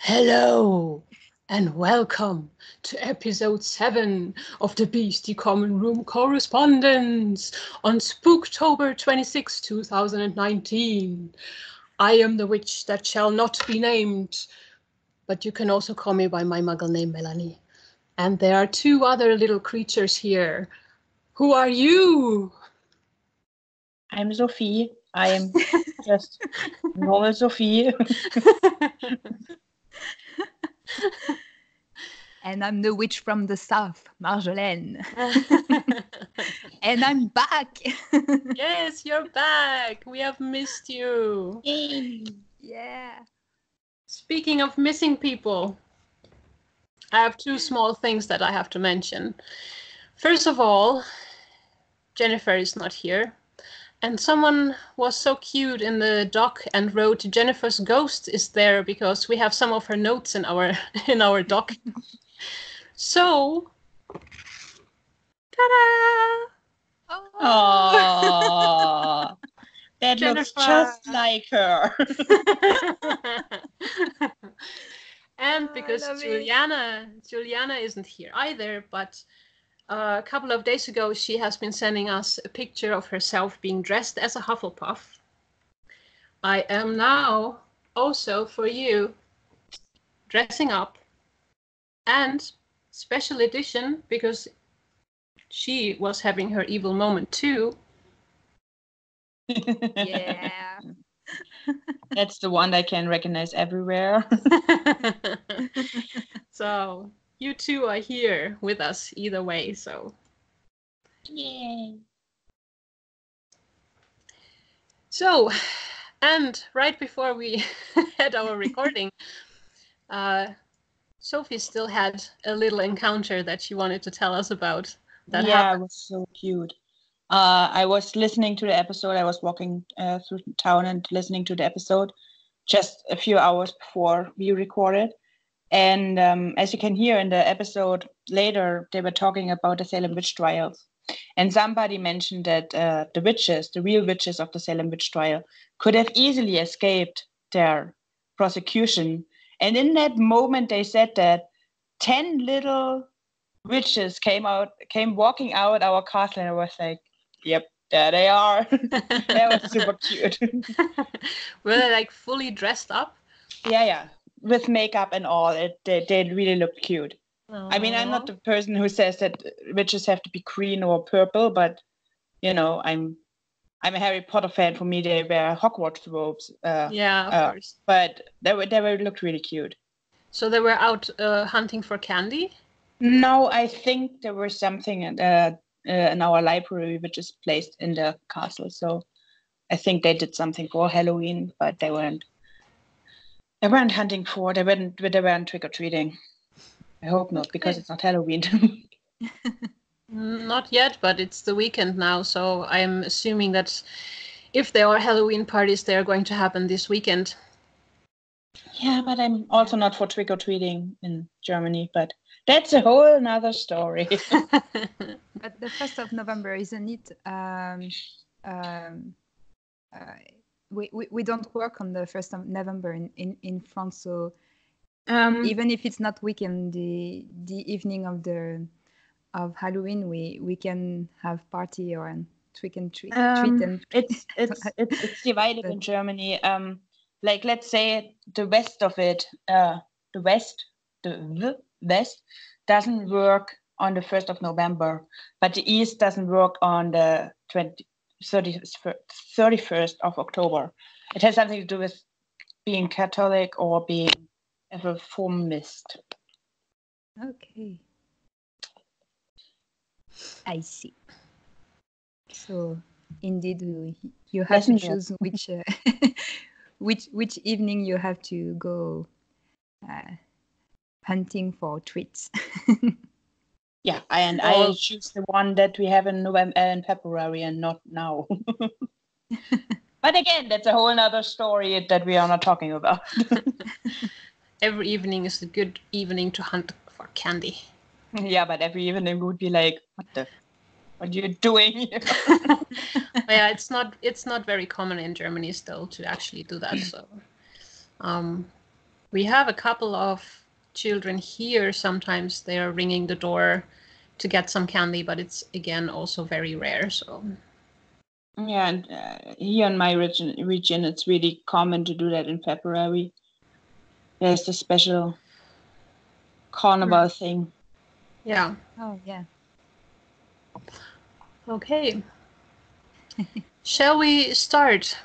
Hello and welcome to episode 7 of the Beastie Common Room Correspondence on Spooktober 26, 2019. I am the witch that shall not be named, but you can also call me by my muggle name, Melanie. And there are two other little creatures here. Who are you? I'm Sophie. I'm just normal Sophie. And I'm the witch from the south, Marjolaine. And I'm back. Yes, you're back. We have missed you. Yeah. Speaking of missing people, I have two small things that I have to mention. First of all, Jennifer is not here. And someone was so cute in the doc and wrote Jennifer's ghost is there because we have some of her notes in our doc. So, ta-da! Oh, that looks just like her. And because Juliana isn't here either, but a couple of days ago she has been sending us a picture of herself being dressed as a Hufflepuff. I am now also for you dressing up, and special edition because she was having her evil moment too. Yeah. That's the one I can recognize everywhere. So you two are here with us either way, so Yay. So, and right before we had our recording, Sophie still had a little encounter that she wanted to tell us about. That happened. It was so cute. I was listening to the episode. I was walking through town and listening to the episode just a few hours before we recorded. And as you can hear in the episode later, they were talking about the Salem witch trials. And somebody mentioned that the real witches of the Salem witch trial, could have easily escaped their prosecution. And in that moment, they said that 10 little witches came walking out our castle, and I was like, yep, there they are. That was super cute. Were they like fully dressed up? Yeah. With makeup and all, they really looked cute. Aww. I mean, I'm not the person who says that witches have to be green or purple, but you know, I'm a Harry Potter fan. For me, they wear Hogwarts robes. Of course. But they looked really cute. So they were out hunting for candy? No, I think there was something in our library which is placed in the castle. So I think they did something for Halloween, but they weren't hunting for. They weren't trick or treating. I hope not, because it's not Halloween. Not yet, but it's the weekend now, so I'm assuming that if there are Halloween parties, they are going to happen this weekend. Yeah, but I'm also not for trick or treating in Germany, but that's a whole another story. But the 1st of November, isn't it? We don't work on the 1st of November in France, so even if it's not weekend, the evening of Halloween, we can have party or trick and treat. It's divided in Germany. Like, let's say the west of it, the west doesn't work on the 1st of November, but the east doesn't work on the 31st of October. It has something to do with being Catholic or being a reformist. Okay. I see. So indeed, you have to choose which evening you have to go hunting for treats. Yeah, and I choose the one that we have in November and February, and not now. But again, that's a whole other story that we are not talking about. Every evening is a good evening to hunt for candy. Yeah, but every evening would be like, what are you doing? Yeah, it's not very common in Germany still to actually do that. So, We have a couple of children here. Sometimes they are ringing the door to get some candy, but it's again also very rare. So yeah, and here in my region, it's really common to do that in February. There's a special carnival thing. Yeah. Oh yeah. Okay. Shall we start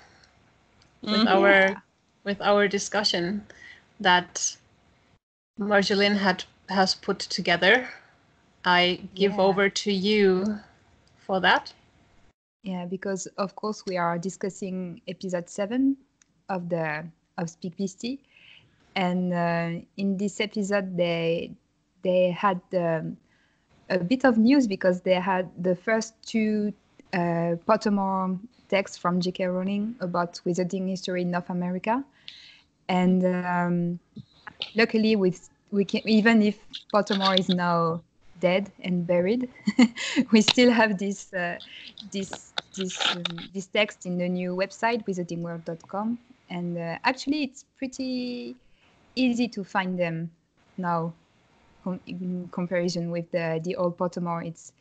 with our discussion that Marjolaine has put together? I give over to you for that. Yeah, because of course we are discussing episode 7 of SpeakBeasty, and in this episode they had a bit of news because they had the first 2 Pottermore texts from J.K. Rowling about wizarding history in North America, and luckily we can, even if Pottermore is now dead and buried, we still have this text in the new website wizardingworld.com, and actually it's pretty easy to find them now in comparison with the old Pottermore. It's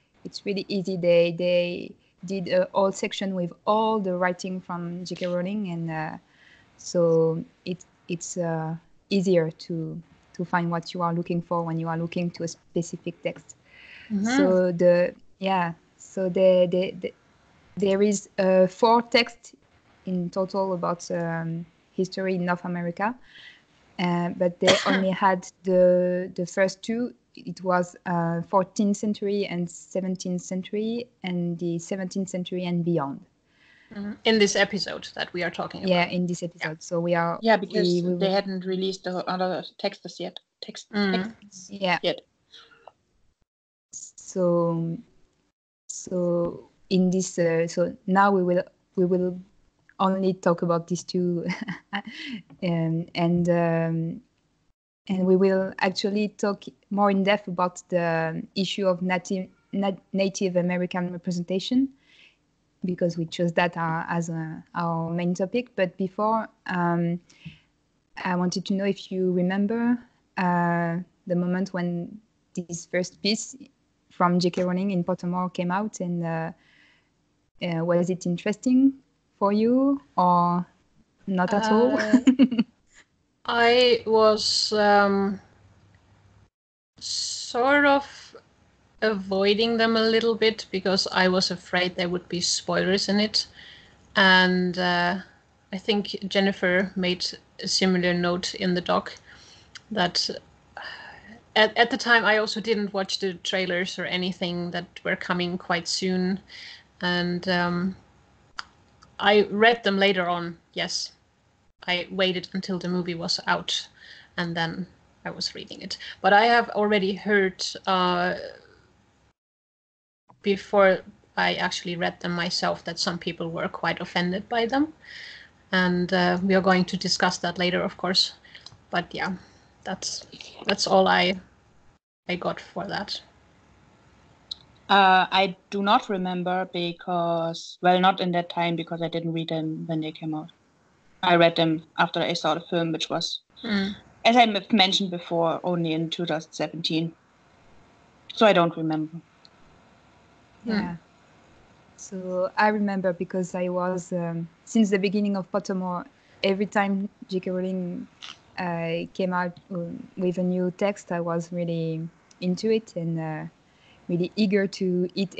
really easy. They did a whole section with all the writing from J.K. Rowling, and so it's easier to find what you are looking for when you are looking to a specific text. So there is 4 texts in total about history in North America, but they only had the first 2. It was 14th century and 17th century, and the 17th century and beyond. In this episode that we are talking about. Yeah, in this episode. Yeah. So we are... Yeah, because they hadn't released the other texts yet. Texts yet. So in this... so now we will only talk about these 2, and we will actually talk more in depth about the issue of Native American representation, because we chose that as our main topic. But before, I wanted to know if you remember the moment when this first piece from J.K. Rowling in Pottermore came out, and was it interesting for you or not at all? I was sort of avoiding them a little bit because I was afraid there would be spoilers in it, and I think Jennifer made a similar note in the doc that at the time I also didn't watch the trailers or anything that were coming quite soon, and I read them later on. Yes, I waited until the movie was out, and then I was reading it. But I have already heard before I actually read them myself that some people were quite offended by them, and we are going to discuss that later, of course. But yeah, that's all I got for that. I do not remember because, well, not in that time, because I didn't read them when they came out. I read them after I saw the film, which was, as I mentioned before, only in 2017. So I don't remember. Yeah. So I remember because I was, since the beginning of Pottermore, every time J.K. Rowling came out with a new text, I was really into it and really eager to read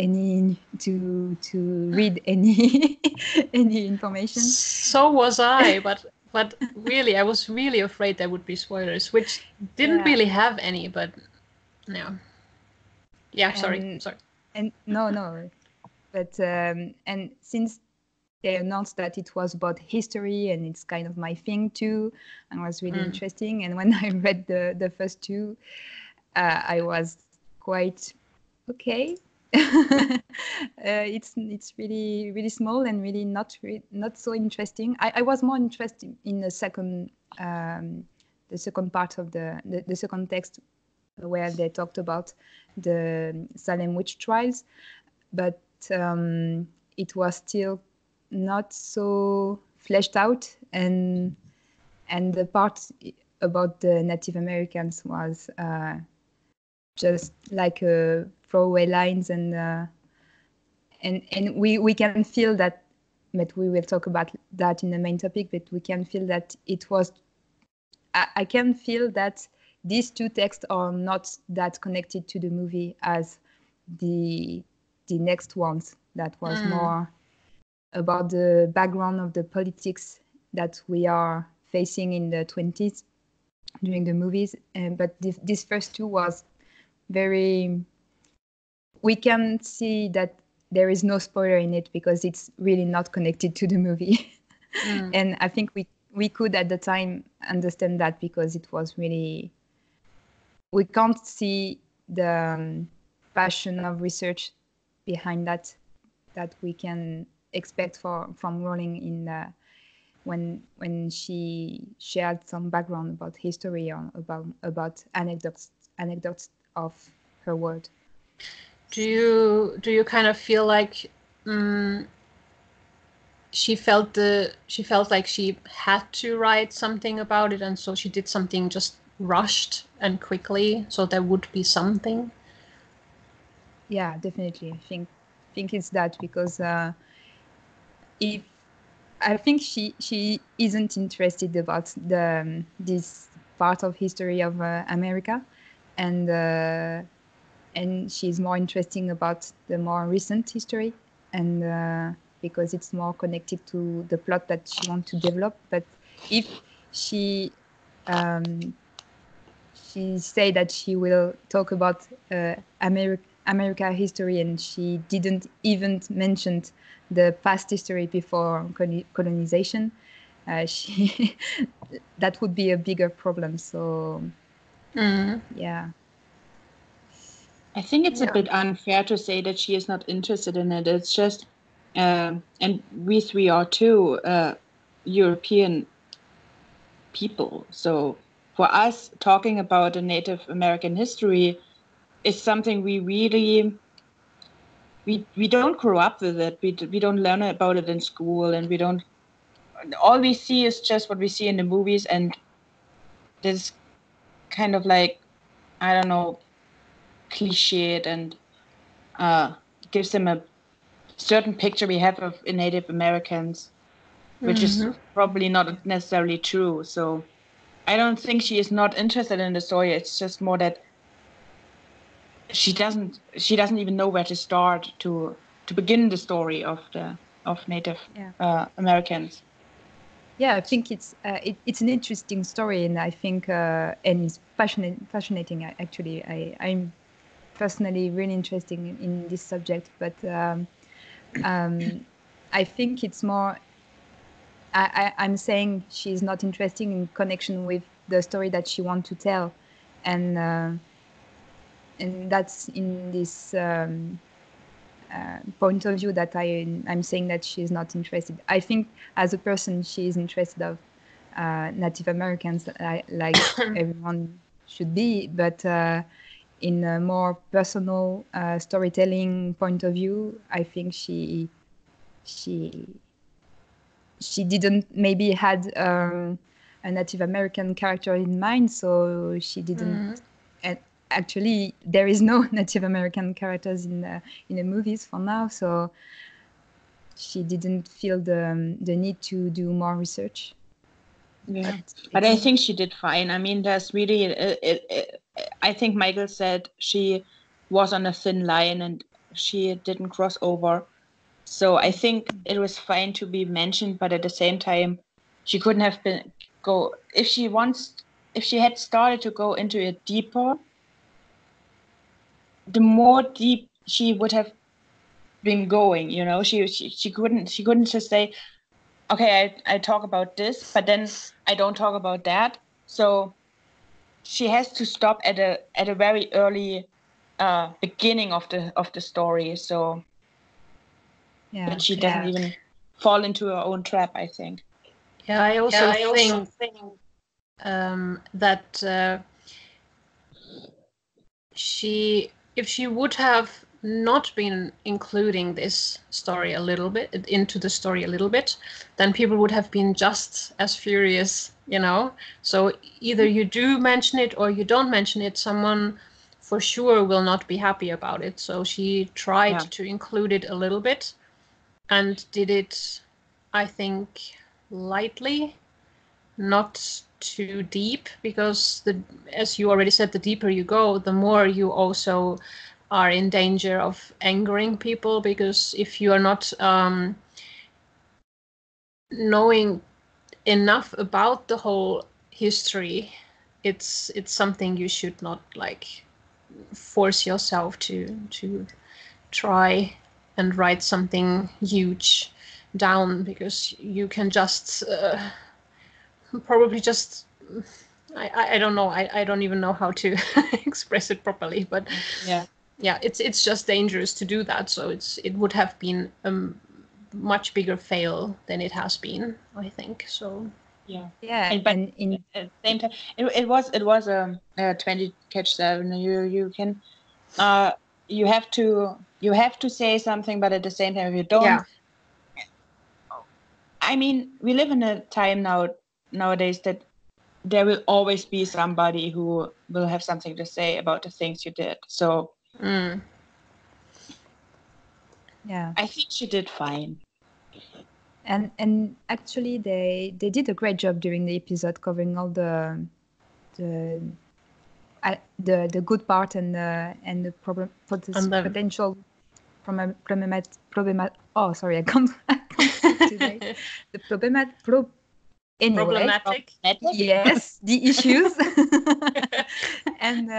any information. So was I, but really, I was really afraid there would be spoilers, which didn't really have any. But no, sorry. And no, but and since they announced that it was about history and it's kind of my thing too, and was really interesting. And when I read the first 2, I was quite okay. It's really small and really not so interesting. I was more interested in the second part of the second text, where they talked about the Salem witch trials, but it was still not so fleshed out, and the part about the Native Americans was just like throwaway lines, and we can feel that, but we will talk about that in the main topic, but we can feel that it was, I can feel that these two texts are not that connected to the movie as the next ones that was more about the background of the politics that we are facing in the 20s during the movies. But this first two was very, we can see that there is no spoiler in it because it's really not connected to the movie. And I think we could at the time understand that because it was really, we can't see the passion of research behind that we can expect from Rowling in when she shared some background about history or about anecdotes of her world. Do you kind of feel like she felt like she had to write something about it, and so she did something just rushed and quickly so there would be something? Yeah, definitely. I think it's that because if I think she isn't interested about this part of history of America, and she's more interested about the more recent history, and because it's more connected to the plot that she wants to develop. But if she say that she will talk about America history, and she didn't even mention the past history before colonization, that would be a bigger problem. So yeah. I think it's a bit unfair to say that she is not interested in it. It's just, and we three are too European people. So for us, talking about the Native American history is something we really, we don't grow up with it. We don't learn about it in school, and we don't. All we see is just what we see in the movies, and this kind of like, I don't know, cliched and gives them a certain picture we have of Native Americans, which is probably not necessarily true. So I don't think she is not interested in the story. It's just more that she doesn't even know where to start to begin the story of Native Americans. Yeah, I think it's an interesting story, and I think and it's fascinating. Actually, I'm personally really interested in this subject, but I think it's more. I'm saying she's not interested in connection with the story that she wants to tell, and that's in this point of view that I'm saying that she's not interested. I think as a person she is interested of Native Americans, like everyone should be, but in a more personal storytelling point of view, I think she didn't maybe had a Native American character in mind, so she didn't. And actually, there is no Native American characters in the movies for now, so she didn't feel the need to do more research. Yeah, but I think she did fine. I mean, there's really, I think Michael said she was on a thin line and she didn't cross over. So I think it was fine to be mentioned, but at the same time, she couldn't have if she had started to go into it deeper, the more deep she would have been going, you know. She couldn't just say, okay, I talk about this, but then I don't talk about that. So she has to stop at a very early beginning of the story, so that she doesn't even fall into her own trap, I think. Yeah, I also think that if she would have not been including this story into the story a little bit, then people would have been just as furious you know. So either you do mention it or you don't mention it. Someone for sure will not be happy about it. So she tried to include it a little bit and did it, I think, lightly, not too deep, because as you already said, the deeper you go, the more you also are in danger of angering people, because if you are not knowing enough about the whole history, it's something you should not like force yourself to try and write something huge down, because you can just probably just I don't know, I don't even know how to express it properly, but it's just dangerous to do that. So it would have been a much bigger fail than it has been, I think. So but at the same time, it was a 20-7. You can you have to say something, but at the same time, if you don't, I mean, we live in a time nowadays that there will always be somebody who will have something to say about the things you did. So yeah, I think she did fine. And actually they did a great job during the episode, covering all the good part and the potential oh, sorry, I can't speak today. The problematic. Yes, the issues. And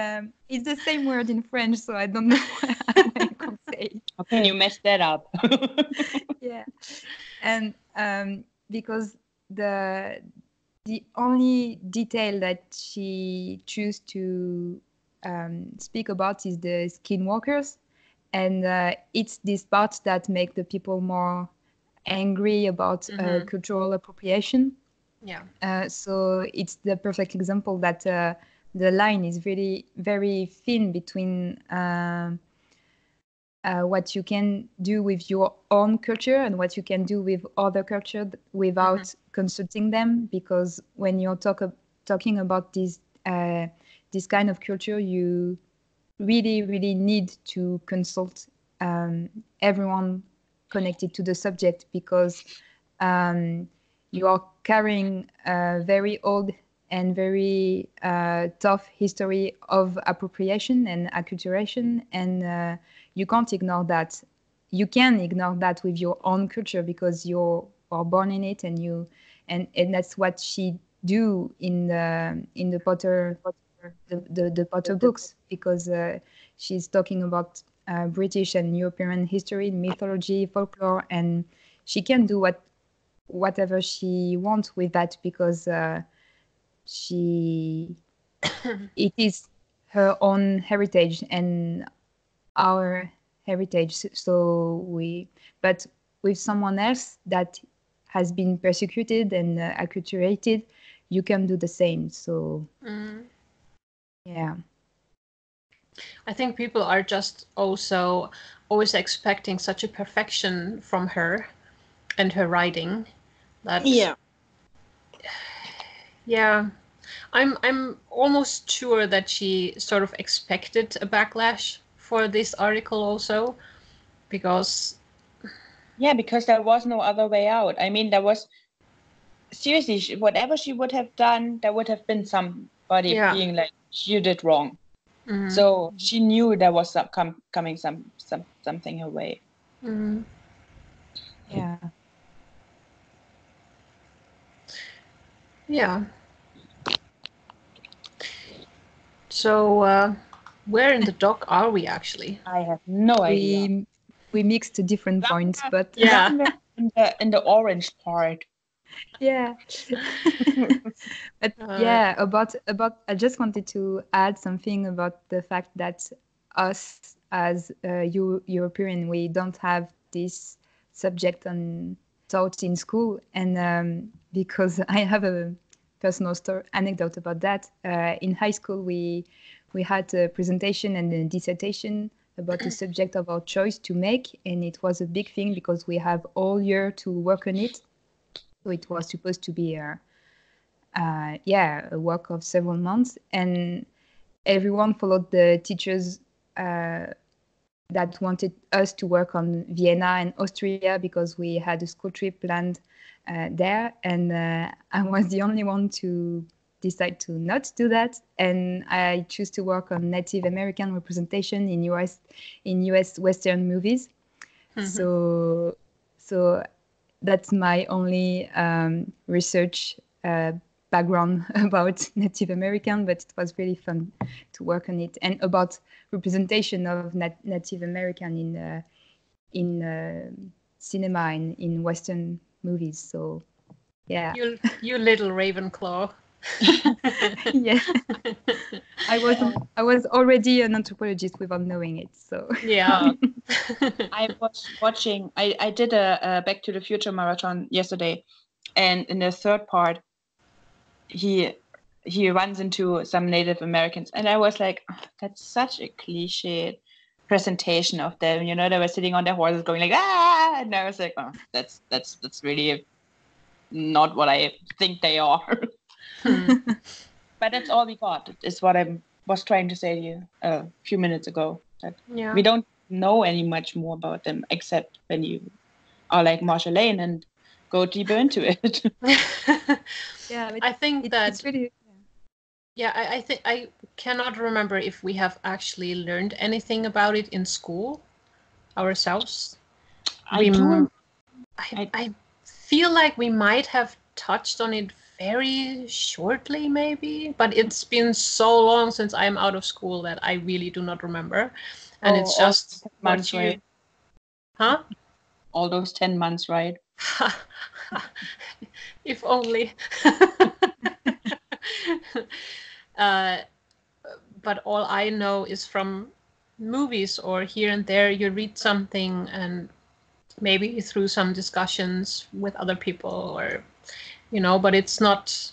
it's the same word in French, so I don't know how I can say it. Okay, you messed that up. Yeah, and because the only detail that she chose to speak about is the skinwalkers, and it's these parts that make the people more angry about cultural appropriation. So it's the perfect example that the line is really very thin between what you can do with your own culture and what you can do with other culture without consulting them. Because when you're talking about this kind of culture, you really, really need to consult everyone connected to the subject, because you are carrying a very old and very tough history of appropriation and acculturation, and you can't ignore that. You can ignore that with your own culture because you are born in it, and that's what she do in the Potter the Potter books, because she's talking about British and European history, mythology, folklore, and she can do whatever she wants with that, because it is her own heritage and our heritage. But with someone else that has been persecuted and acculturated, you can do the same. So yeah, I think people are just also always expecting such a perfection from her and her writing that I'm almost sure that she sort of expected a backlash for this article also, because there was no other way out. I mean, there was seriously, whatever she would have done, there would have been somebody being like, you did wrong. So she knew there was coming something her way. Yeah. So where in the dock are we actually? I have no idea. We mixed different points, but in the orange part. Yeah. But about I just wanted to add something about the fact that us as European, we don't have this subject taught in school, and because I have a personal anecdote about that. In high school, we had a presentation and a dissertation about a subject of our choice to make, and it was a big thing because we have all year to work on it. So it was supposed to be a work of several months, and everyone followed the teachers that wanted us to work on Vienna and Austria because we had a school trip planned there, and I was the only one to decide to not do that, and I choose to work on Native American representation in US Western movies. So that's my only research background about Native American, but it was really fun to work on it, and about representation of Native American in cinema and in Western movies. So yeah, you little Ravenclaw. Yeah. I was already an anthropologist without knowing it. So yeah. I was watching. I did a Back to the Future marathon yesterday, and in the third part, he runs into some Native Americans, and I was like, oh, that's such a cliche presentation of them. You know, they were sitting on their horses, going like ah, and I was like, oh, that's really not what I think they are. But that's all we got. Is what I was trying to say to you a few minutes ago. That we don't know any much more about them, except when you are like Marsha Lane and go deeper into it. Yeah, I think that it's really. Yeah, I think I cannot remember if we have actually learned anything about it in school ourselves. I feel like we might have touched on it very shortly, maybe, but it's been so long since I'm out of school that I really do not remember. And it's just months, right? Huh? All those 10 months, right? If only. But all I know is from movies or here and there you read something and maybe through some discussions with other people, or but it's not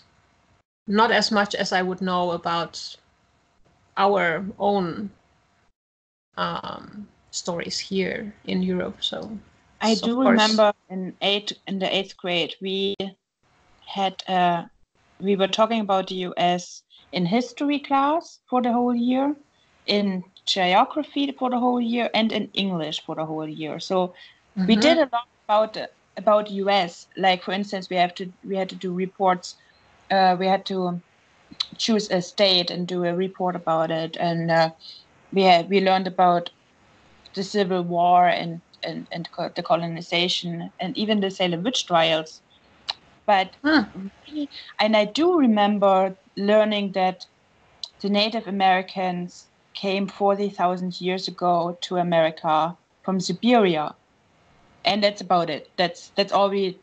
as much as I would know about our own stories here in Europe. So I do remember in the eighth grade we were talking about the US in history class for the whole year, in geography for the whole year, and in English for the whole year. So we did a lot about US. Like for instance, we had to do reports. We had to choose a state and do a report about it, and we learned about the Civil War and the colonization and even the Salem witch trials. But really, and I do remember learning that the Native Americans came 40,000 years ago to America from Siberia, and that's about it. That's all we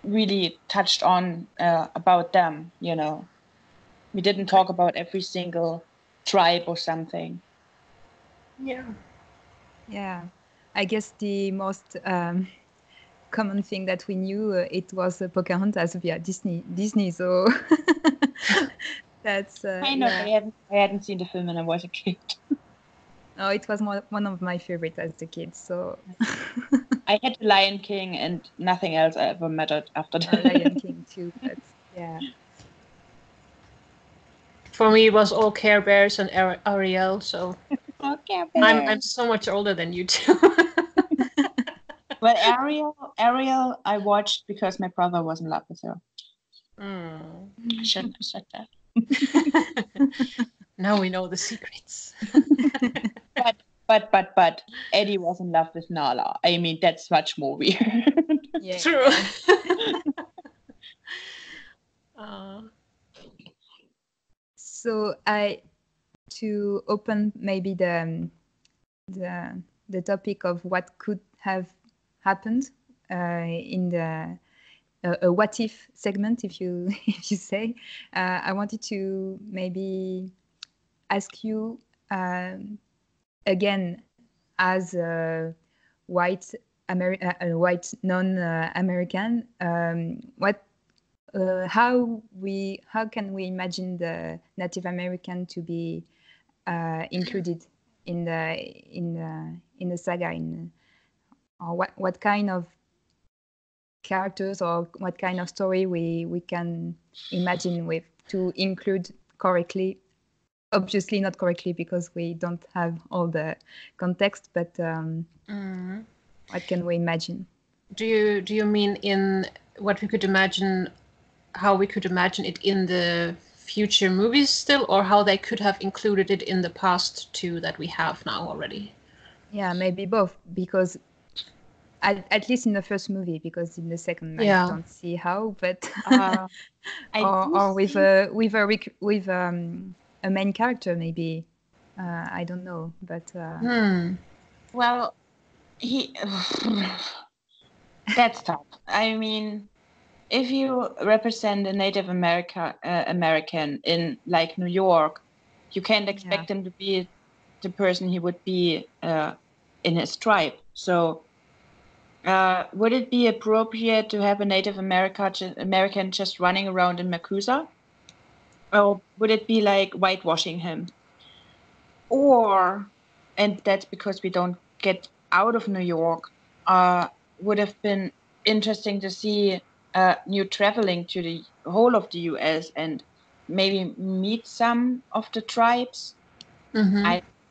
really touched on about them. We didn't talk about every single tribe or something. Yeah, I guess the most common thing that we knew it was Pocahontas via Disney. So that's I hadn't seen the film when I was a kid. No, it was one of my favorites as a kid. So I had The Lion King and nothing else ever mattered after that. Lion King too, but yeah. For me, it was all Care Bears and Ariel. So Care Bears. I'm so much older than you two. Well, Ariel, I watched because my brother was in love with her. I shouldn't have said that. Now we know the secrets. But Eddie was in love with Nala. I mean, that's much more weird. Yeah. True. So to open maybe the topic of what could have happened in the a what if segment, if you say, I wanted to maybe ask you again, as a white non-American, how can we imagine the Native American to be included in the saga, or what kind of characters or what kind of story we can imagine with to include correctly. Obviously not correctly because we don't have all the context, but what can we imagine? Do you mean in what we could imagine, how we could imagine it in the future movies still, or how they could have included it in the past too that we have now already? Yeah, maybe both, because at least in the first movie, because in the second I don't see how, but or with a main character maybe. I don't know, but well, that's tough. I mean, if you represent a Native American in like New York, you can't expect him to be the person he would be in his tribe. So would it be appropriate to have a Native American just running around in Makusa? Or would it be like whitewashing him? Or, and that's because we don't get out of New York, would have been interesting to see New traveling to the whole of the US and maybe meet some of the tribes.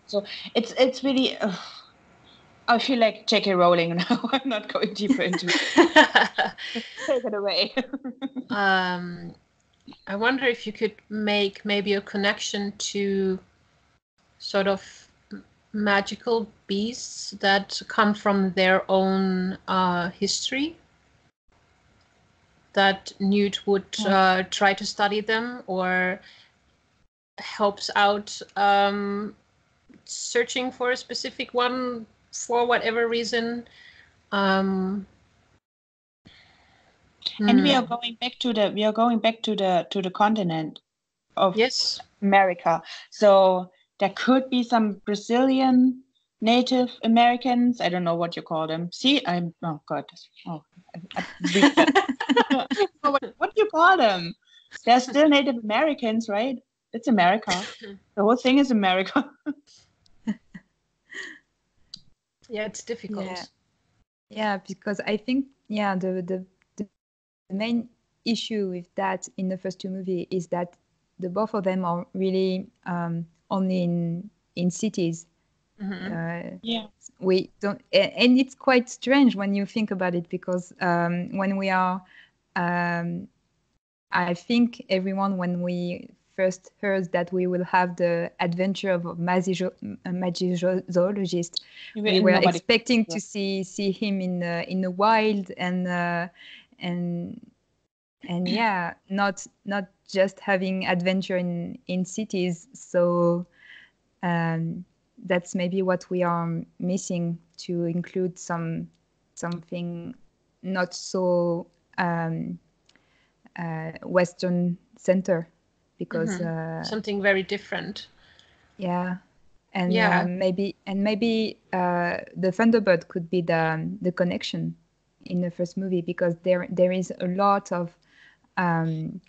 So it's really... I feel like J.K. Rowling now. I'm not going deeper into it. Take it away. I wonder if you could make maybe a connection to sort of magical beasts that come from their own history. That Newt would try to study them or helps out searching for a specific one for whatever reason. And we are going back to the continent of America. So there could be some Brazilian Native Americans. I don't know what you call them. See, oh God. Oh, what do you call them? They're still Native Americans, right? It's America. The whole thing is America. Yeah, it's difficult. Yeah, because I think the main issue with that in the first two movies is that the both of them are really only in cities. We don't, and it's quite strange when you think about it, because when we are, I think everyone, when we first heard that we will have the adventure of a magizoologist, we were expecting to see him in the wild and not just having adventure in cities. So that's maybe what we are missing, to include something not so Western center, because something very different. Maybe the Thunderbird could be the connection in the first movie, because there is a lot of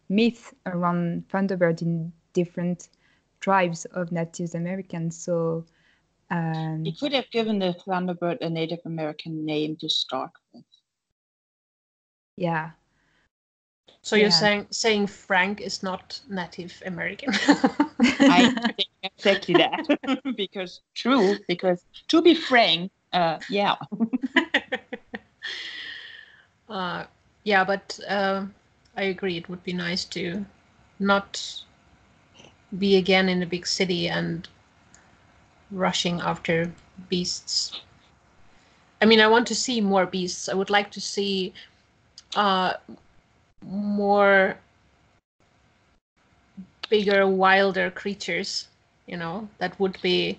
myth around Thunderbird in different tribes of Native Americans. So you could have given the Thunderbird a Native American name to start with. Yeah. So you're saying Frank is not Native American? I think exactly that. because to be frank, yeah. But I agree. It would be nice to not be again in a big city and rushing after beasts. I mean, I want to see more beasts. I would like to see more bigger, wilder creatures, that would be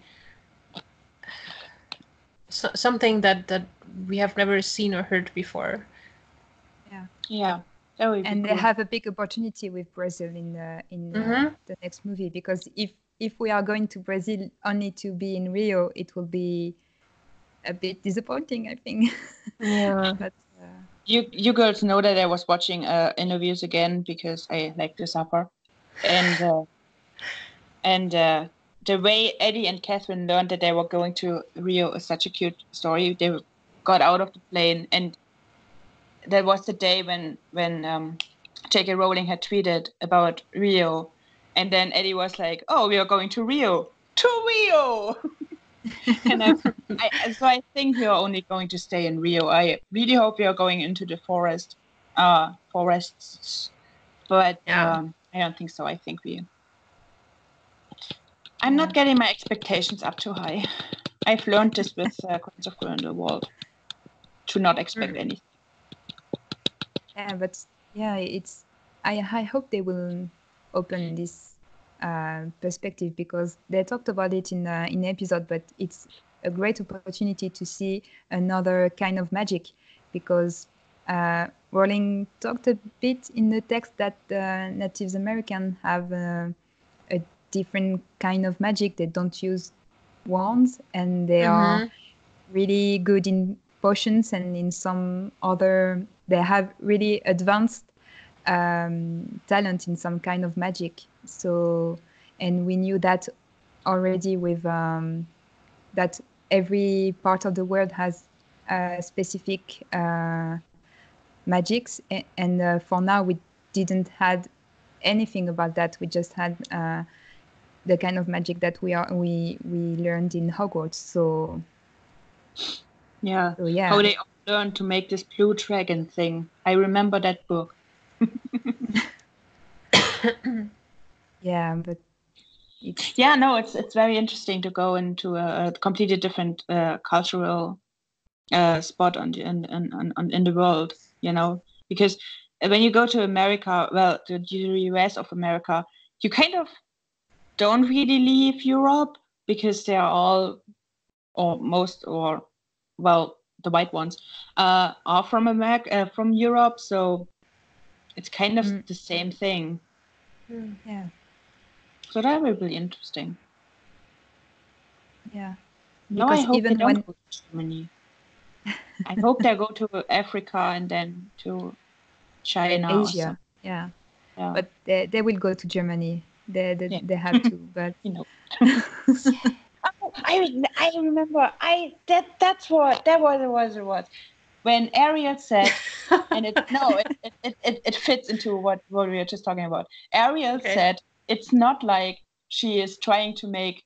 something that we have never seen or heard before. Yeah. That would be and cool. They have a big opportunity with Brazil in the next movie, because if we are going to Brazil only to be in Rio, it will be a bit disappointing, I think. Yeah. But you girls know that I was watching interviews again, because I like to suffer, and the way Eddie and Catherine learned that they were going to Rio is such a cute story. They got out of the plane, and that was the day when J.K. Rowling had tweeted about Rio, and then Eddie was like, "Oh, we are going to Rio, to Rio." And so I think we are only going to stay in Rio. I really hope we are going into the forests, but I don't think so. I think I'm not getting my expectations up too high. I've learned this with Crimes of Grindelwald, to not expect anything. Yeah, but I hope they will open this perspective, because they talked about it in the episode, but it's a great opportunity to see another kind of magic, because Rowling talked a bit in the text that Native Americans have a different kind of magic. They don't use wands, and they are really good in potions, and in some other they have really advanced talent in some kind of magic. So, and we knew that already with that every part of the world has specific magics, and for now we didn't had anything about that. We just had the kind of magic that we learned in Hogwarts. So how they learned to make this blue dragon thing. I remember that book. Yeah, but it's very interesting to go into a completely different cultural spot in the world, because when you go to America, well, to the US of America, you kind of don't really leave Europe, because they are all, or most, or well, the white ones are from America, from Europe, so it's kind of the same thing. Yeah. So that will be interesting. Yeah. No, I hope they don't go to Germany. I hope they go to Africa and then to China. Asia. Yeah. But they will go to Germany. They have to. But I remember. That was when Ariel said, and it fits into what we were just talking about. Ariel said it's not like she is trying to make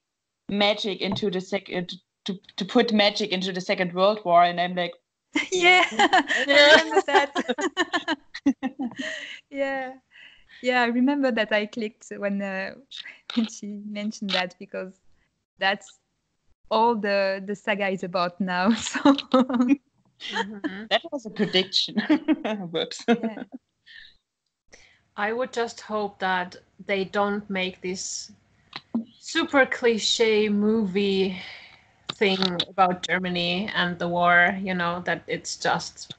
magic into the second to put magic into the Second World War, and I'm like, I remember that. Yeah, I remember that I clicked when she mentioned that, because that's all the saga is about now. So that was a prediction. Whoops. Yeah. I would just hope that they don't make this super cliche movie thing about Germany and the war, that it's just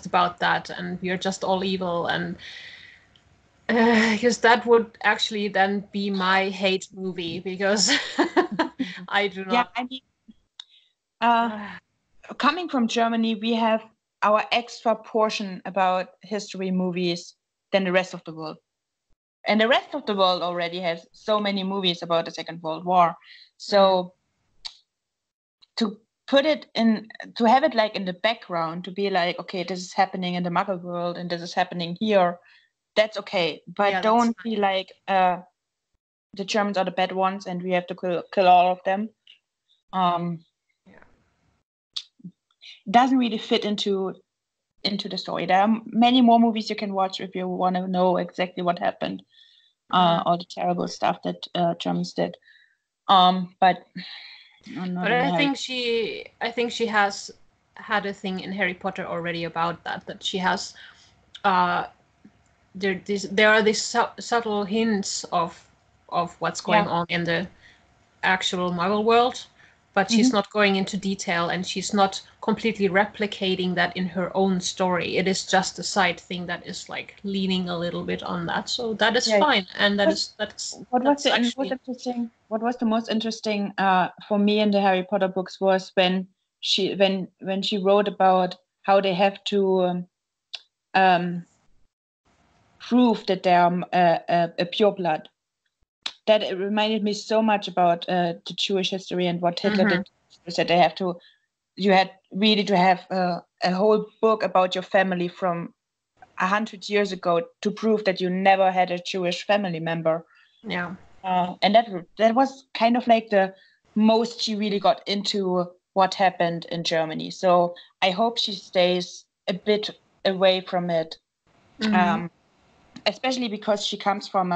about that, and we're just all evil, and because that would actually then be my hate movie, because I do not. Yeah, I mean, coming from Germany, we have our extra portion about history movies than the rest of the world. And the rest of the world already has so many movies about the Second World War. So to put it in, to have it like in the background, to be like, okay, this is happening in the Muggle world and this is happening here, that's okay. But don't be like, the Germans are the bad ones and we have to kill all of them. It doesn't really fit into the story. There are many more movies you can watch if you want to know exactly what happened, all the terrible stuff that Germans did. But I think she has had a thing in Harry Potter already about that she has there are these subtle hints of what's going on in the actual Muggle world, but she's not going into detail, and she's not completely replicating that in her own story. It is just a side thing that is like leaning a little bit on that, so that is fine. And that's what was interesting. What was the most interesting for me in the Harry Potter books was when she wrote about how they have to prove that they are a pure blood. That it reminded me so much about the Jewish history and what Hitler did. That they have to, you had really to have a whole book about your family from 100 years ago to prove that you never had a Jewish family member. Yeah. And that was kind of like the most she really got into what happened in Germany. So I hope she stays a bit away from it, especially because she comes from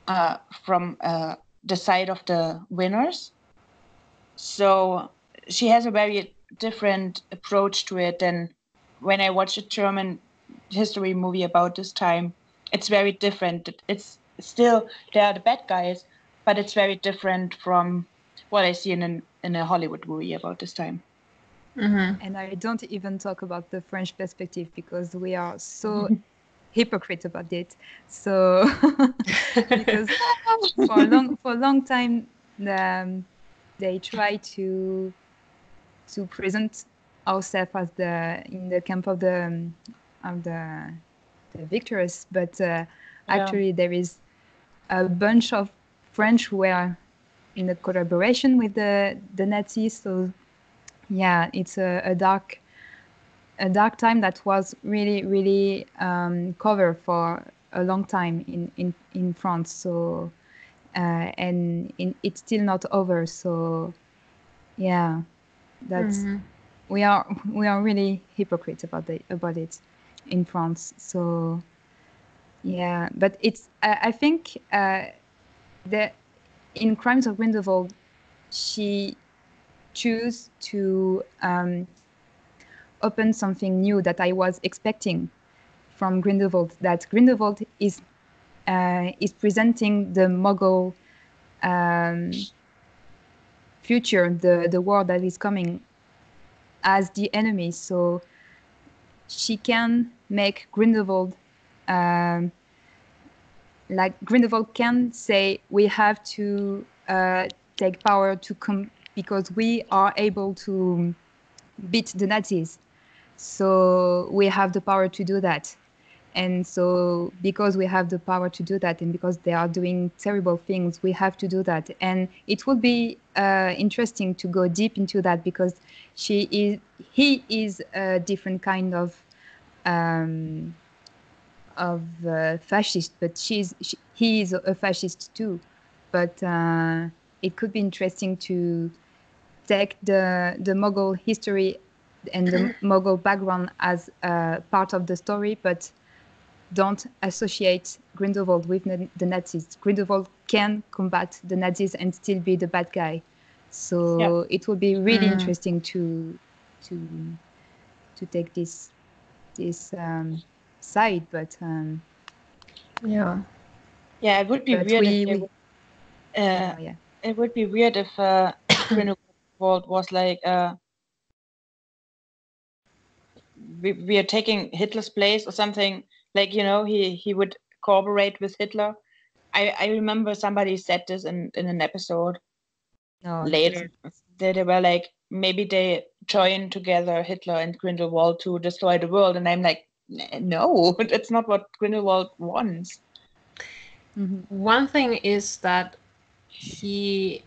the side of the winners. So she has a very different approach to it than when I watch a German history movie about this time. It's very different. It's still, they are the bad guys, but it's very different from what I see in a Hollywood movie about this time. And I don't even talk about the French perspective because we are so hypocrite about it. So because for a long time they try to present ourselves as in the camp of the victors, but actually there is a bunch of French who were in a collaboration with the Nazis. So yeah, it's a dark time that was really covered for a long time in France. So and it's still not over. So yeah, that's we are really hypocrites about it in France. So yeah, but it's I think that in Crimes of Grindelwald she choose to open something new that I was expecting from Grindelwald. That Grindelwald is presenting the Muggle future, the war that is coming, as the enemy. So she can make Grindelwald like Grindelwald can say we have to take power to come because we are able to beat the Nazis. So we have the power to do that. And so because we have the power to do that and because they are doing terrible things, we have to do that. And it would be interesting to go deep into that because he is a different kind of fascist, but he is a fascist too. But it could be interesting to take the Mughal history and the Mughal background as part of the story, but don't associate Grindelwald with the Nazis. Grindelwald can combat the Nazis and still be the bad guy. So it would be really interesting to take this side, but it would be weird. It would be weird if Grindelwald was like we are taking Hitler's place or something. Like, you know, he would cooperate with Hitler. I remember somebody said this in an episode later. They were like, maybe they join together Hitler and Grindelwald to destroy the world. And I'm like, no, that's not what Grindelwald wants. One thing is that he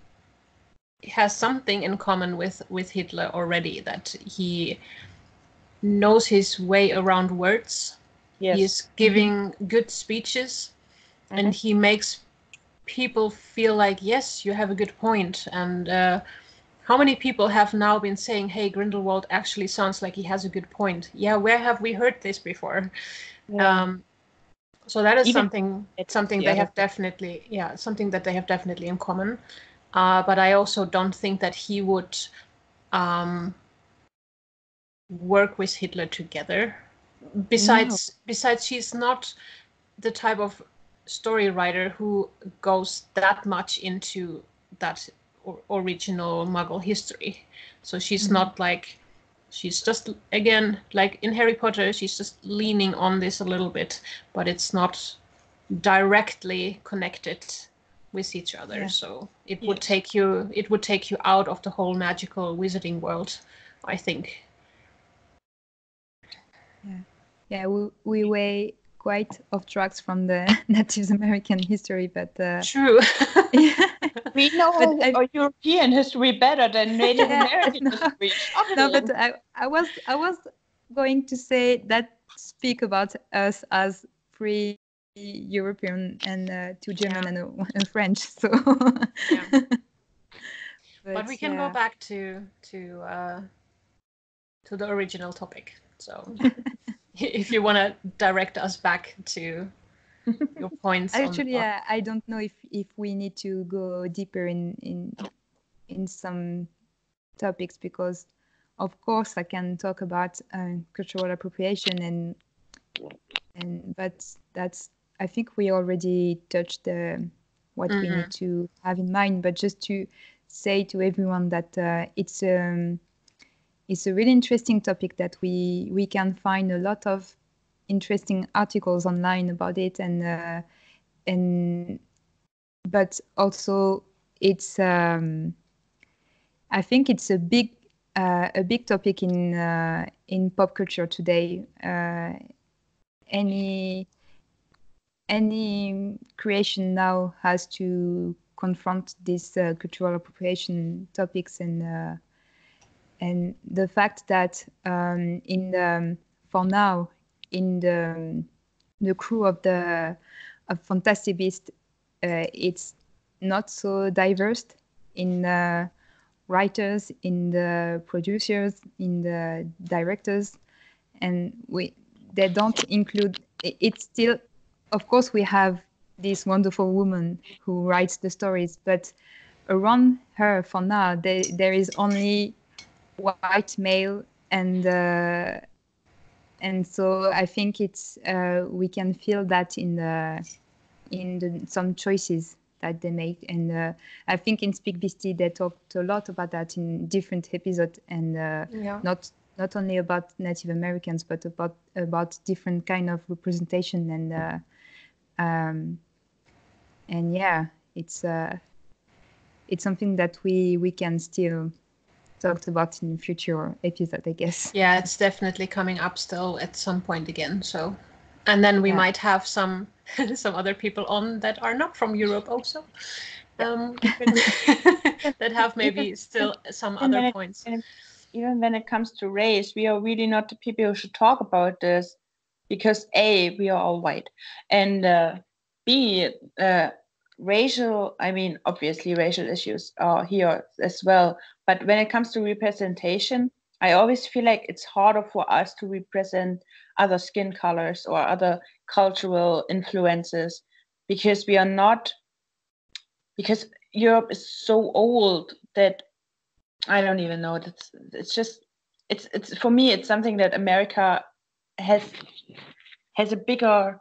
has something in common with Hitler already, that he knows his way around words. Yes. He is giving good speeches and he makes people feel like, yes, you have a good point. And how many people have now been saying, hey, Grindelwald actually sounds like he has a good point. Yeah, where have we heard this before? Yeah. So that is something they have definitely, something that they have definitely in common. But I also don't think that he would work with Hitler together. Besides, she's not the type of story writer who goes that much into that original Muggle history. So she's not like, she's just, again, like in Harry Potter, she's just leaning on this a little bit, but it's not directly connected with each other. So it would take you out of the whole magical wizarding world, I think. Yeah, we way quite off tracks from the Native American history, but true. We know our European history better than Native American history. No, but I was going to say that speak about us as free European and two German and a French. So, yeah. But we can go back to the original topic. So, if you want to direct us back to your points. Actually, I don't know if we need to go deeper in some topics, because of course I can talk about cultural appropriation but that's, I think we already touched what we need to have in mind. But just to say to everyone that it's a really interesting topic, that we can find a lot of interesting articles online about it, and but also it's I think it's a big topic in pop culture today. Any creation now has to confront these cultural appropriation topics, and the fact that for now in the crew of Fantastic Beast, it's not so diverse in writers, in the producers, in the directors, and they don't include. It's still, of course, we have this wonderful woman who writes the stories, but around her for now there is only white male, and so I think it's we can feel that in some choices that they make, and I think in SpeakBeasty they talked a lot about that in different episodes, and not only about Native Americans, but about different kind of representation, and yeah, it's something that we can still talk about in future episode, I guess. Yeah, it's definitely coming up still at some point again. So, and then we might have some other people on that are not from Europe also, that have maybe still some other points. Even when it comes to race, we are really not the people who should talk about this, because A, we are all white, and B, racial, I mean, obviously racial issues are here as well. But when it comes to representation, I always feel like it's harder for us to represent other skin colors or other cultural influences, because we are not, because Europe is so old that I don't even know. It's just for me, it's something that America has a bigger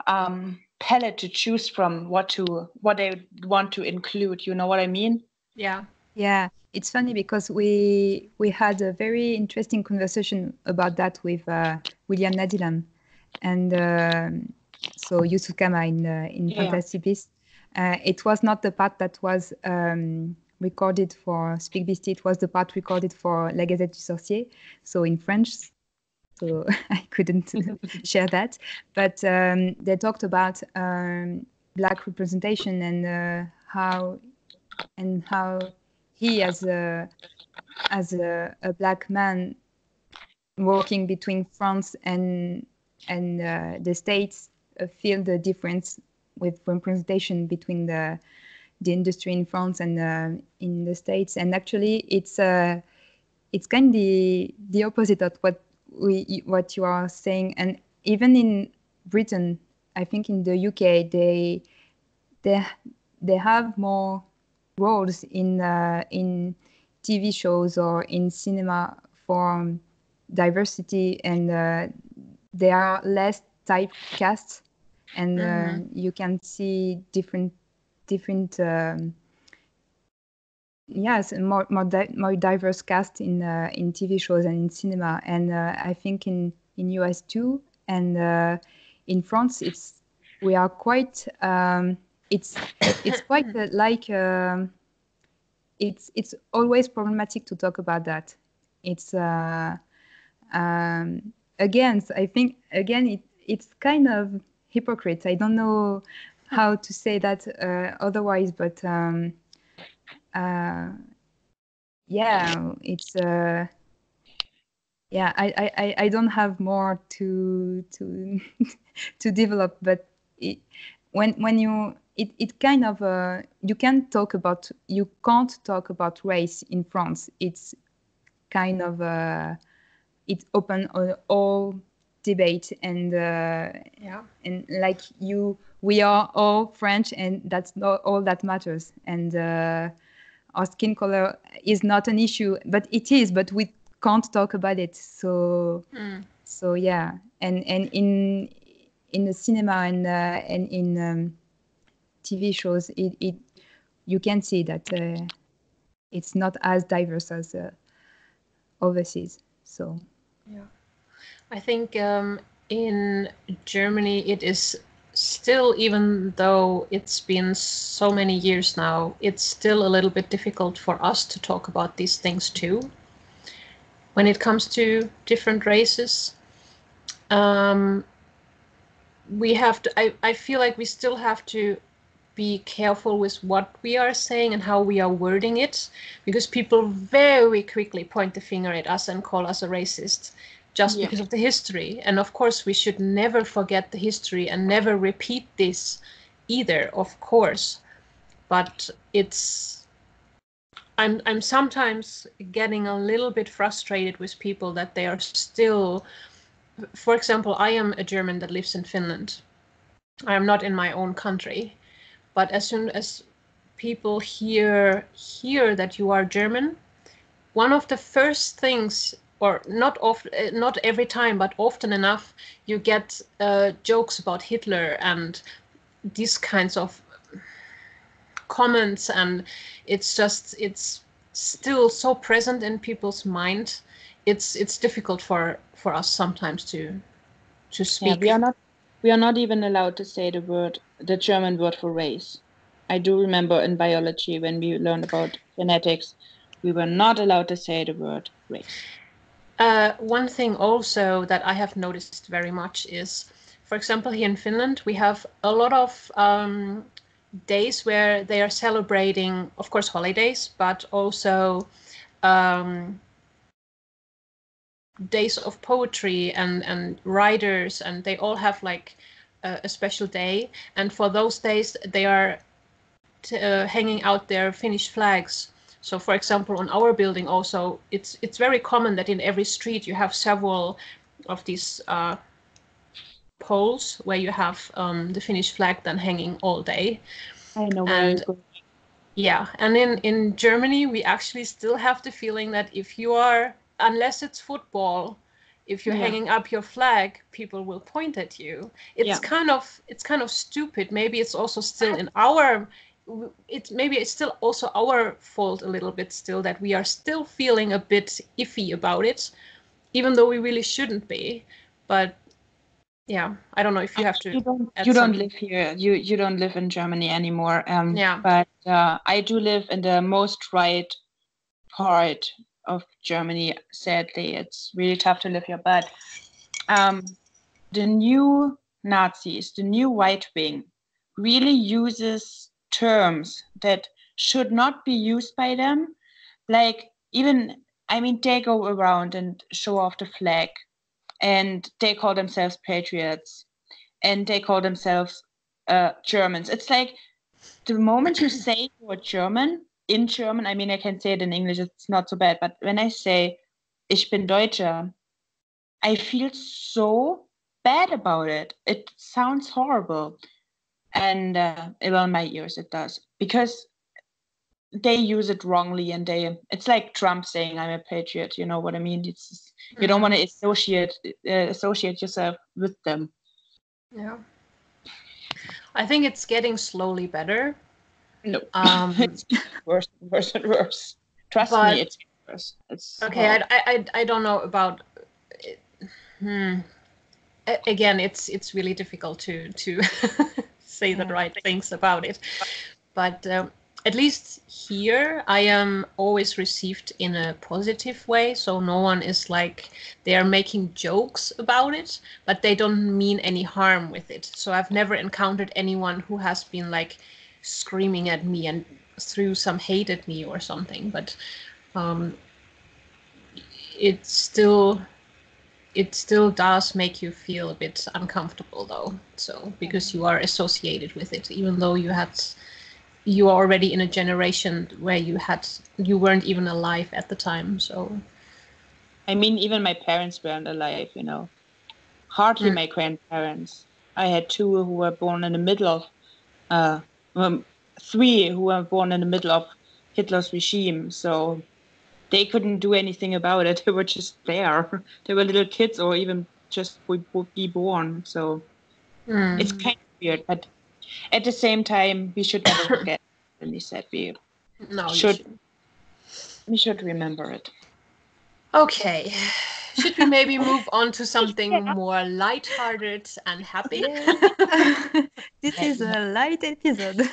palette to choose from, what they want to include. You know what I mean? Yeah, it's funny because we had a very interesting conversation about that with William Nadilan and so Yusuf Kama in Fantastic Beasts. It was not the part that was recorded for SpeakBeasty. It was the part recorded for La Gazette du Sorcier, so in French. So I couldn't share that. But they talked about Black representation and how he, as a Black man working between France and the States, feel the difference with representation between the industry in France and in the States. And actually, it's kind of the opposite of what you are saying. And even in Britain, I think in the UK, they have more roles in TV shows or in cinema for diversity, and they are less typecast, and you can see different more diverse cast in TV shows and in cinema, and I think in US too, and in France we are quite it's quite it's always problematic to talk about that. It's again, I think it's kind of hypocrite. I don't know how to say that otherwise, but yeah, it's yeah, I don't have more to to develop, but when you it kind of you can't talk about race in France. It's kind of it's open all debate, and and like we are all French, and that's not all that matters. And our skin color is not an issue, but it is. But we can't talk about it. So yeah, and in the cinema and in TV shows, it you can see that it's not as diverse as overseas. So yeah, I think in Germany it is still, even though it's been so many years now, it's still a little bit difficult for us to talk about these things too. When it comes to different races, we have to. I feel like we still have to be careful with what we are saying and how we are wording it, because people very quickly point the finger at us and call us a racist just because of the history. And of course, we should never forget the history and never repeat this either, of course. But I'm sometimes getting a little bit frustrated with people that they are still, for example, I am a German that lives in Finland. I am not in my own country. But as soon as people hear that you are German, one of the first things, or not every time, but often enough, you get jokes about Hitler and these kinds of comments, and it's still so present in people's mind. It's difficult for us sometimes to speak. Yeah, we are not even allowed to say the German word for race. I do remember in biology when we learned about genetics, we were not allowed to say the word race. One thing also that I have noticed very much is, for example, here in Finland, we have a lot of days where they are celebrating, of course, holidays, but also days of poetry and writers, and they all have like a special day. And for those days, they are hanging out their Finnish flags. So, for example, on our building also, it's very common that in every street you have several of these poles where you have the Finnish flag then hanging all day. I know. And yeah, and in Germany, we actually still have the feeling that if you are, unless it's football, if you're hanging up your flag, people will point at you. It's kind of stupid. Maybe it's also still in our. Maybe it's still also our fault a little bit still, that we are still feeling a bit iffy about it, even though we really shouldn't be. But yeah, I don't know if you have to. You don't live here. You don't live in Germany anymore. But I do live in the most right part of Germany. Sadly, it's really tough to live here. But the new Nazis, the new right wing, really uses terms that should not be used by them. Like they go around and show off the flag, and they call themselves patriots, and they call themselves Germans. It's like the moment you say you're German, in German, I can say it in English, it's not so bad, but when I say, ich bin Deutscher, I feel so bad about it. It sounds horrible. And around my ears it does, because they use it wrongly, and it's like Trump saying I'm a patriot. You know what I mean? It's just, you don't want to associate yourself with them. Yeah, I think it's getting slowly better. No, it's worse and worse. Trust me, it's worse. It's okay. I don't know about. Again, it's really difficult to say the right things about it, but at least here I am always received in a positive way. So no one is like, they are making jokes about it, but they don't mean any harm with it. So I've never encountered anyone who has been like screaming at me and threw some hate at me or something. But it's still it still does make you feel a bit uncomfortable, though. So because you are associated with it, even though you are already in a generation where you weren't even alive at the time. So, I mean, even my parents weren't alive, you know. Hardly my grandparents. I had two who were born in the middle of, 3 who were born in the middle of Hitler's regime. So they couldn't do anything about it. They were just there. They were little kids, or even just would be born. So it's kind of weird. But at the same time, we should never forget. And he said we should remember it. Okay. Should we maybe move on to something more lighthearted and happy? Yeah. This is a light episode.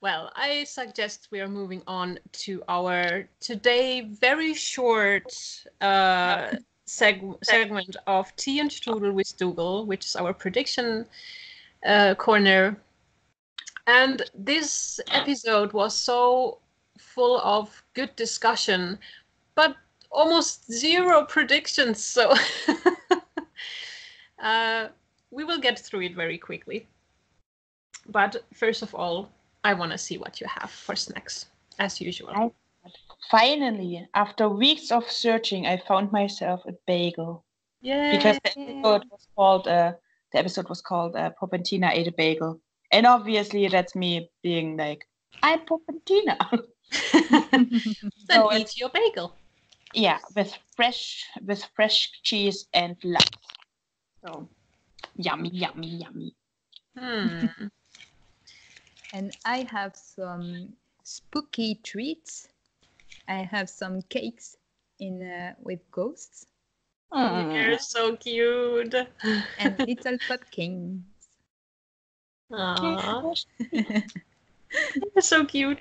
Well, I suggest we are moving on to our today very short segment of Tea and Strudel with Dougal, which is our prediction corner. And this episode was so full of good discussion, but almost zero predictions. So we will get through it very quickly. But first of all, I want to see what you have for snacks, as usual. Finally, after weeks of searching, I found myself a bagel. Yeah. Because the episode was called Porpentina Ate A Bagel. And obviously that's me being like, I'm Porpentina. Then eat your bagel. Yeah, with fresh cheese and love. So yummy, yummy, yummy. And I have some spooky treats. I have some cakes with ghosts. You're so cute. And little pumpkins. Aww. You're so cute.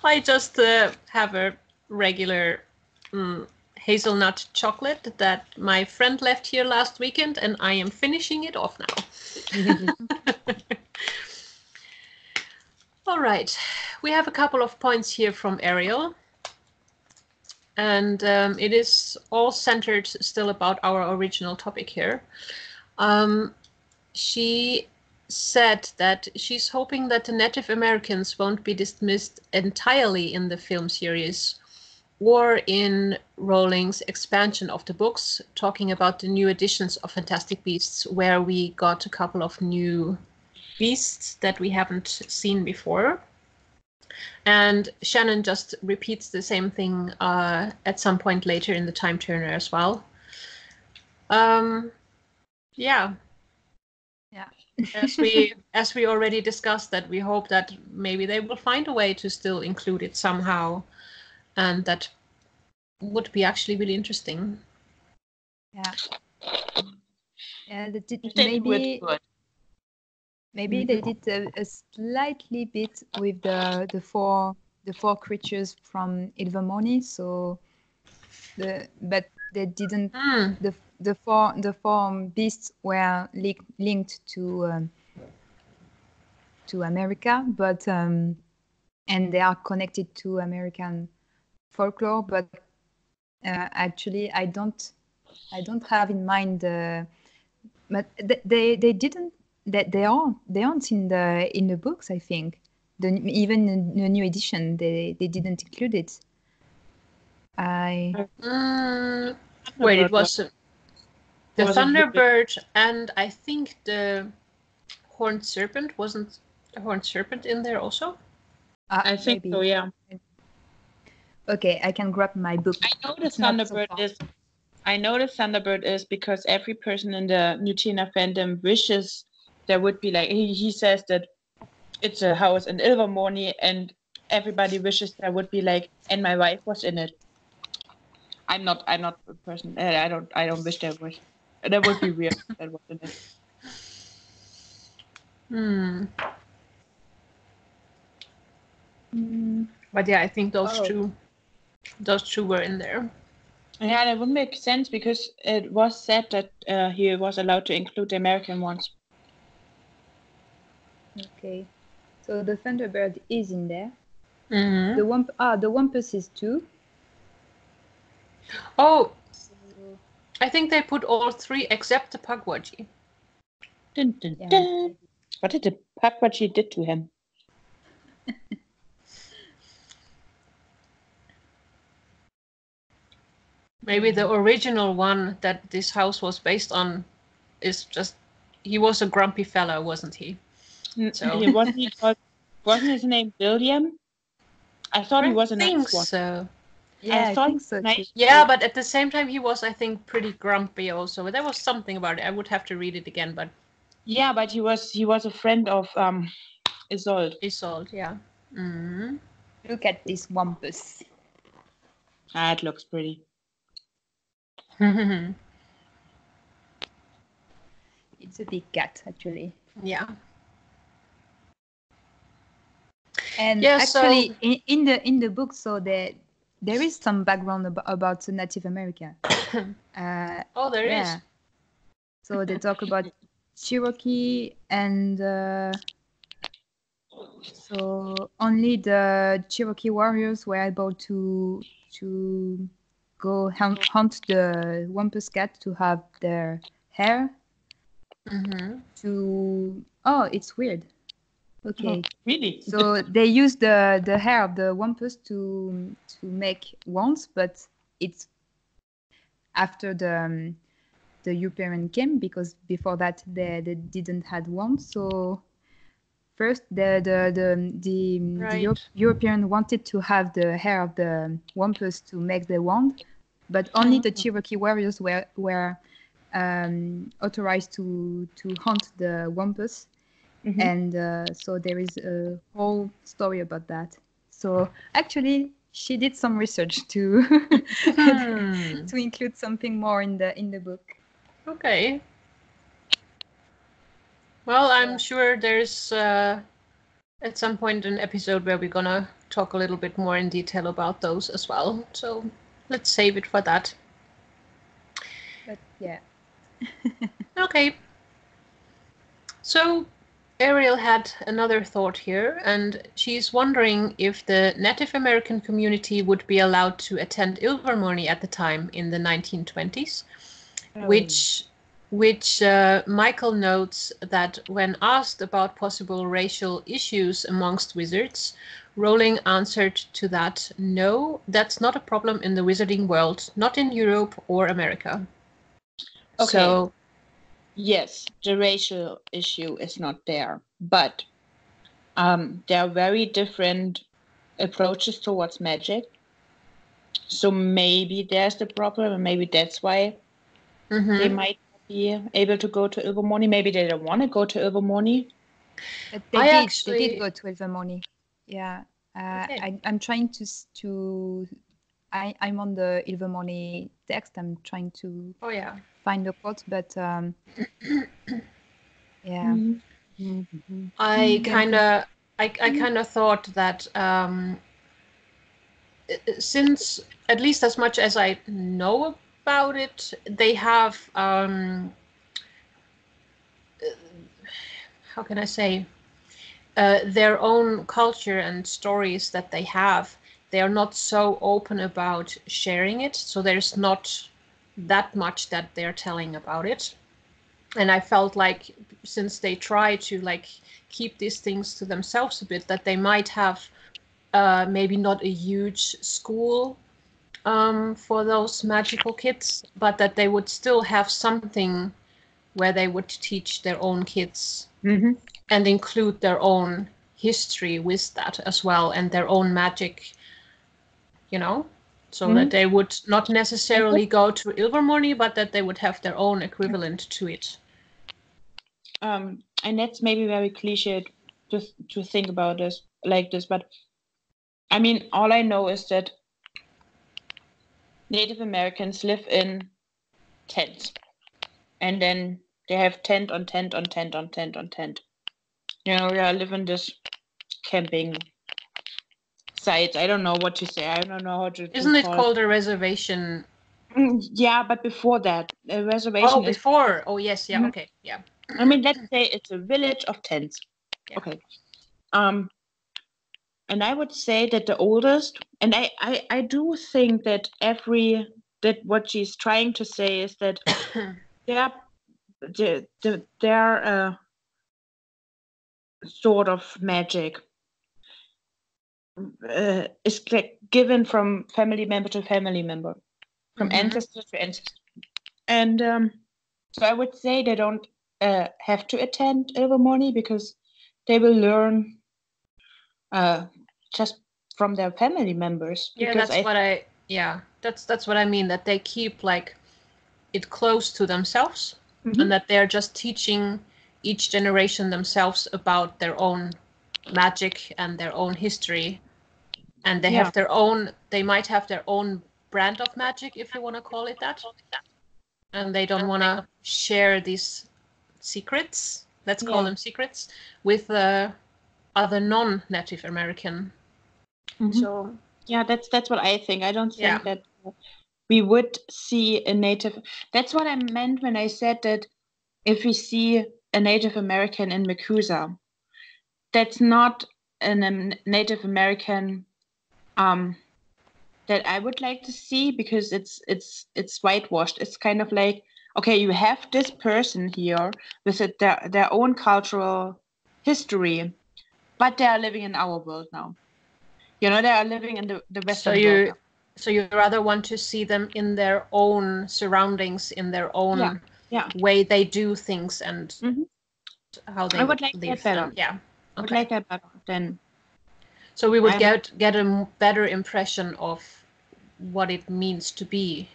I just have a regular hazelnut chocolate that my friend left here last weekend, and I am finishing it off now. All right. We have a couple of points here from Ariel. And it is all centered still about our original topic here. She said that she's hoping that the Native Americans won't be dismissed entirely in the film series or in Rowling's expansion of the books, talking about the new editions of Fantastic Beasts, where we got a couple of new beasts that we haven't seen before. And Shannon just repeats the same thing at some point later in the Time Turner as well. Yeah. As we already discussed, that we hope that maybe they will find a way to still include it somehow, and that would be actually really interesting. Yeah. Yeah. Maybe they did a slightly bit with the four creatures from Ilvermorny, so but they didn't. The four beasts were linked to America, but and they are connected to American folklore. But actually, I don't have in mind. But they didn't. That they aren't in the books. I think even in the new edition they didn't include it. Wait, it was the Thunderbird, and I think the Horned Serpent. Wasn't the Horned Serpent in there also? I think maybe. So, yeah. Okay, I can grab my book. I know the Thunderbird is because every person in the Nutina fandom wishes there would be like he says that it's a house in Ilvermorny, and everybody wishes there would be like, and my wife was in it. I'm not a person. I don't wish there was. That would be weird. That was in it. But yeah, I think those two were in there. Yeah, that would make sense because it was said that he was allowed to include the American ones. Okay, so the Thunderbird is in there. Mm-hmm. The Wampus is too. Oh, I think they put all 3 except the Pugwaji. Dun, dun, dun. What did the Pugwaji did to him? Maybe the original one that this house was based on is just, he was a grumpy fellow, wasn't he? So wasn't his name William? I thought he was a nice one. So. Yeah, I think so too. Yeah, but at the same time, he was, I think, pretty grumpy also. But there was something about it. I would have to read it again, but. Yeah, but he was a friend of Isolde. Isolde, yeah. Mm-hmm. Look at this wampus. It looks pretty. It's a big cat, actually. Yeah. And actually, so... in the book, so there is some background about Native America. There is. So they talk about Cherokee, and so only the Cherokee warriors were able to go hunt the wampus cat to have their hair. It's weird. Okay. Oh, really? So they use the hair of the wampus to make wands, but it's after the European came, because before that they didn't had wands. So first the European wanted to have the hair of the wampus to make the wand, but only the Cherokee warriors were authorized to hunt the wampus. And so there is a whole story about that. So actually, she did some research to to include something more in the book. Okay. Well, I'm sure there's at some point an episode where we're gonna talk a little bit more in detail about those as well. So let's save it for that. But yeah. Okay. So Ariel had another thought here, and she's wondering if the Native American community would be allowed to attend Ilvermorny at the time in the 1920s, which Michael notes that when asked about possible racial issues amongst wizards, Rowling answered to that, "No, that's not a problem in the wizarding world, not in Europe or America." Okay. So, yes, the racial issue is not there, but there are very different approaches towards magic. So maybe there's the problem, and maybe that's why they might be able to go to Ilvermorny. Maybe they don't want to go to Ilvermorny. They did go to Ilvermorny. Yeah, I'm trying to. I'm on the Ilvermorny text. I'm trying to find the quote, but yeah. I kind of thought that since, at least as much as I know about it, they have how can I say, their own culture and stories that they have. They are not so open about sharing it, so there's not that much that they're telling about it. And I felt like, since they try to like keep these things to themselves a bit, that they might have maybe not a huge school for those magical kids, but that they would still have something where they would teach their own kids and include their own history with that as well, and their own magic, so that they would not necessarily go to Ilvermorny, but that they would have their own equivalent to it. And that's maybe very cliche to think about this like this, but I mean, all I know is that Native Americans live in tents, and then they have tent on tent on tent on tent on tent. They live in this camping sites. I don't know what to say. I don't know how to. Isn't it called a reservation? Yeah, but before that, a reservation. Oh, before. Oh, yes. Yeah. Okay. Yeah. I mean, let's say it's a village of tents. Yeah. Okay. And I would say that the oldest, and I do think that every that what she's trying to say is that their sort of magic is given from family member to family member, from ancestor to ancestor. And so I would say they don't have to attend Ilvermorny because they will learn just from their family members. Yeah, Because that's what I mean, that they keep like it close to themselves, and that they're just teaching each generation themselves about their own magic and their own history, and they have their own, they might have their own brand of magic, if you want to call it that, and they don't want to share these secrets, let's call them secrets, with other non-Native American. So yeah, that's what I think. I don't think that we would see a Native. That's what I meant when I said that if we see a Native American in MACUSA, that's not a Native American that I would like to see, because it's whitewashed. It's kind of like, okay, you have this person here with their own cultural history, but they are living in our world now. You know, they are living in the Western world now. So you rather want to see them in their own surroundings, in their own way they do things, and how they I would like live. that better. And, I would like that better than. So we would get a better impression of what it means to be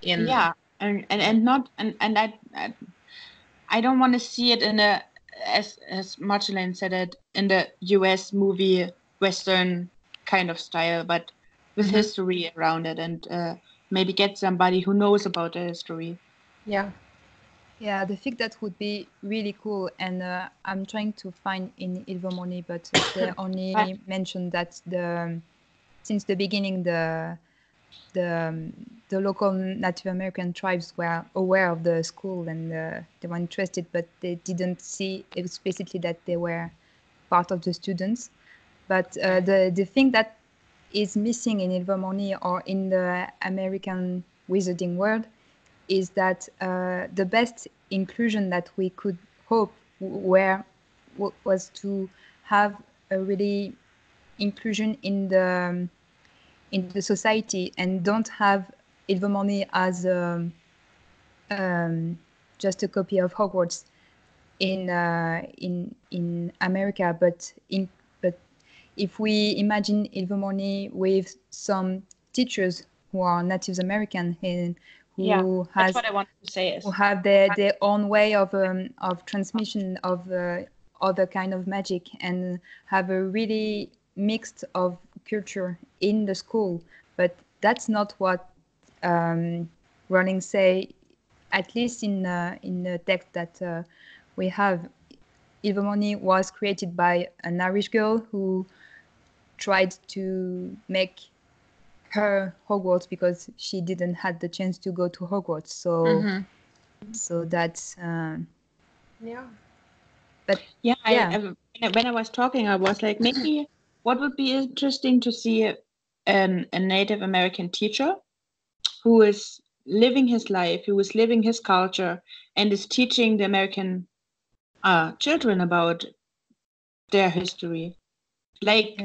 in. Yeah, and I don't want to see it in a, as Marceline said it, in the US movie Western kind of style, but with history around it, and maybe get somebody who knows about the history. Yeah, I think that would be really cool. And I'm trying to find in Ilvermorny, but they only mentioned that since the beginning the local Native American tribes were aware of the school, and they were interested, but they didn't see explicitly that they were part of the students. But the thing that is missing in Ilvermorny or in the American wizarding world is that the best inclusion that we could hope was to have a really inclusion in the society, and don't have Ilvermorny as just a copy of Hogwarts in America, but if we imagine Ilvermorny with some teachers who are Native American and who that's what I wanted to say, who have their own way of transmission of other kind of magic, and have a really mixed of culture in the school. But that's not what Rowling say, at least in the text that we have. Ilvermorny was created by an Irish girl who tried to make her Hogwarts because she didn't have the chance to go to Hogwarts. So that's But when I was talking, I was like, maybe what would be interesting to see a Native American teacher who is living his life, who is living his culture, and is teaching the American children about their history, like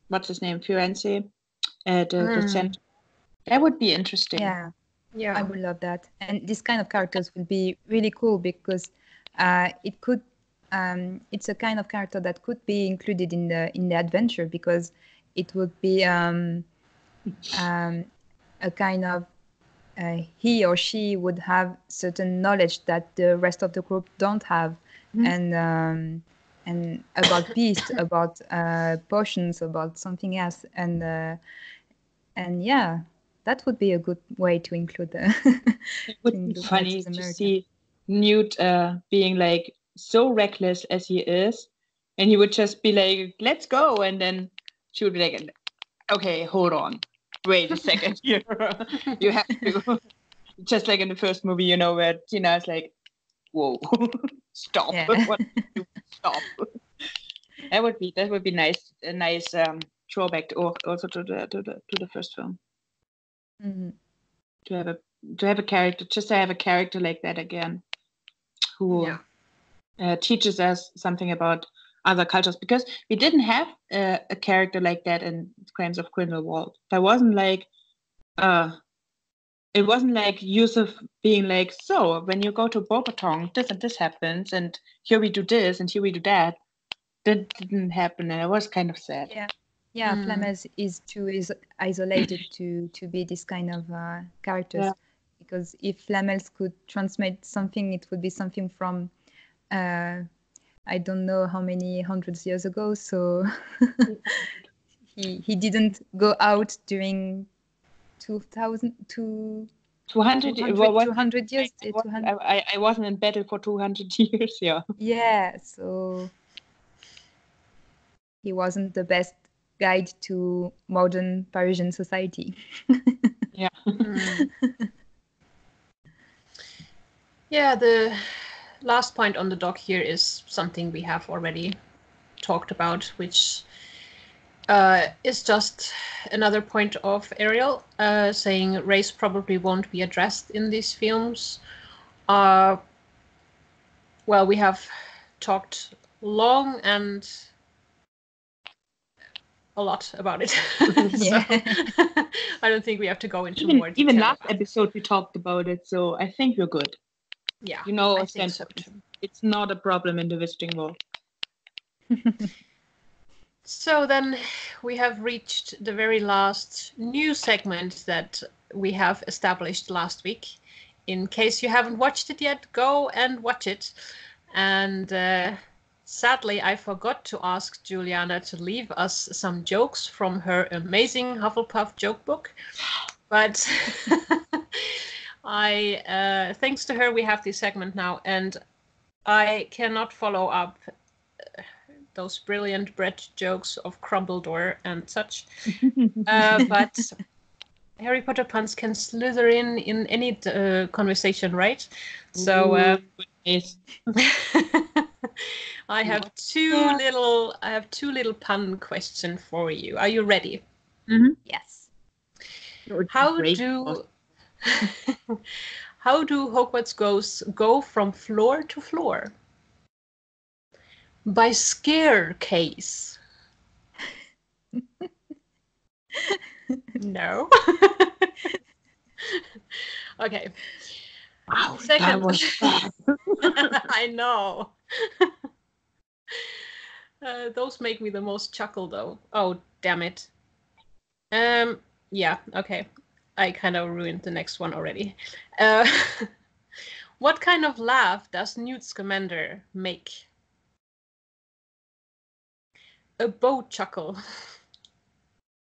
what's his name, Firenze, the center. That would be interesting. Yeah, I would love that. And this kind of characters would be really cool, because it could it's a kind of character that could be included in the adventure, because it would be a kind of he or she would have certain knowledge that the rest of the group don't have, and about beasts, about potions, about something else, and yeah, that would be a good way to include the. It would be funny to see Newt being like so reckless as he is, and he would just be like, "Let's go," and then she would be like, "Okay, hold on, wait a second here, you have to." Just like in the first movie, you know, where Tina's like, "Whoa, stop! What do? Stop!" That would be nice, a nice throwback also to the first film. to have a character, just to have a character like that again, who teaches us something about other cultures, because we didn't have a character like that in Crimes of Grindelwald. There wasn't like it wasn't like Yusuf being like, so when you go to Beauxbatons, this and this happens, and here we do this and here we do that. That didn't happen, and it was kind of sad. Flamels is too isolated to be this kind of characters, because if Flamels could transmit something, it would be something from I don't know how many hundreds years ago. So he didn't go out during 200 years. I wasn't in battle for 200 years. So he wasn't the best guide to modern Parisian society. The last point on the doc here is something we have already talked about, which is just another point of Ariel, saying race probably won't be addressed in these films. Well, we have talked long and a lot about it. So I don't think we have to go into more detail. Even last episode we talked about it, so I think we're good. I think so too. It's not a problem in the Visiting World. So then we have reached the very last new segment that we have established last week. In case you haven't watched it yet, go and watch it. And sadly, I forgot to ask Juliana to leave us some jokes from her amazing Hufflepuff joke book. But thanks to her, we have this segment now, and I cannot follow up those brilliant bread jokes of Crumbledore and such. But Harry Potter puns can slither in any conversation, right? So I have two little pun questions for you. Are you ready? Yes. How do Hogwarts ghosts go from floor to floor? By staircase. No. Okay. Wow, Second. that was bad. I know. Those make me the most chuckle, though. Oh, damn it. Yeah, okay. I kind of ruined the next one already. What kind of laugh does Newt Scamander make? A bow chuckle.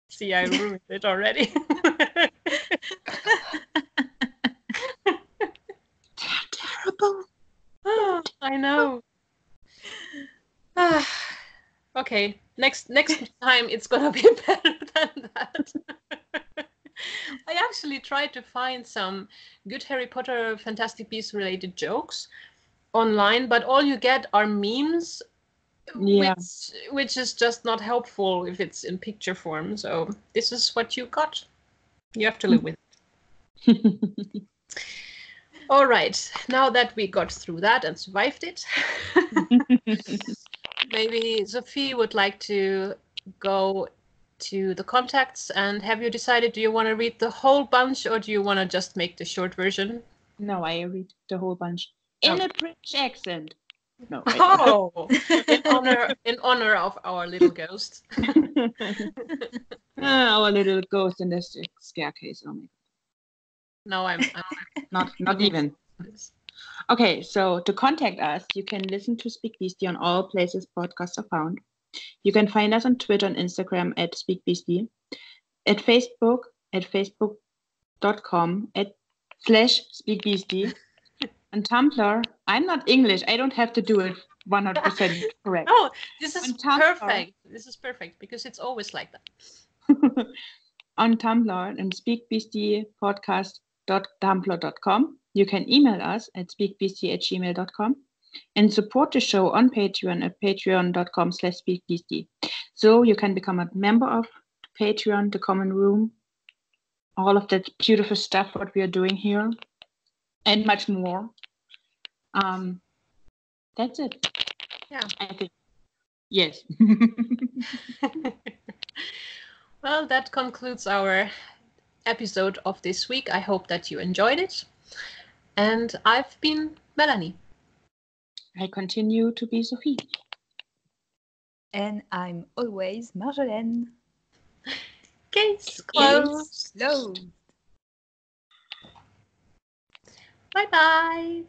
See, I ruined it already. They're terrible. I know. Okay, next time it's gonna be better than that. I actually tried to find some good Harry Potter Fantastic Beasts related jokes online, but all you get are memes, which is just not helpful if it's in picture form. So this is what you got. You have to live with it. All right, now that we got through that and survived it, maybe Sophie would like to go to the contacts. And have you decided, do you want to read the whole bunch or do you want to just make the short version? No, I read the whole bunch in a British accent. No. In honor of our little ghost. Our little ghost in the staircase. Oh my God. No, I'm not even. Okay, so to contact us, you can listen to SpeakBeasty on all places podcasts are found. You can find us on Twitter and Instagram at SpeakBeasty, at Facebook at facebook.com/SpeakBeasty, and Tumblr. I'm not English. I don't have to do it 100% correct. Oh, this is perfect. This is perfect because it's always like that. On Tumblr and speakbeastypodcast.tumblr.com. You can email us at speakbeasty@gmail.com and support the show on Patreon at patreon.com/speakbeasty. So you can become a member of Patreon, the Common Room, all of that beautiful stuff what we are doing here, and much more. That's it. Yeah. I think. Yes. Well, that concludes our episode of this week. I hope that you enjoyed it. And I've been Melanie. I continue to be Sophie. And I'm always Marjolaine. Case closed. Closed. Bye-bye.